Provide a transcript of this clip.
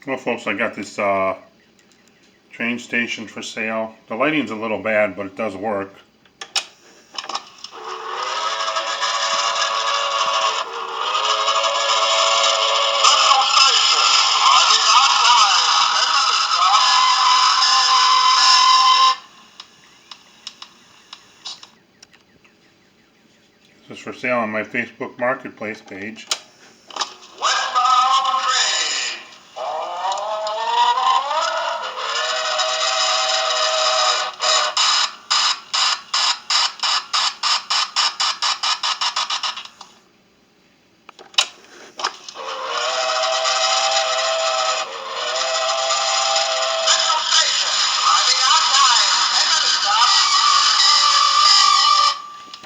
Well, folks, I got this train station for sale. The lighting's a little bad, but it does work. This is for sale on my Facebook Marketplace page.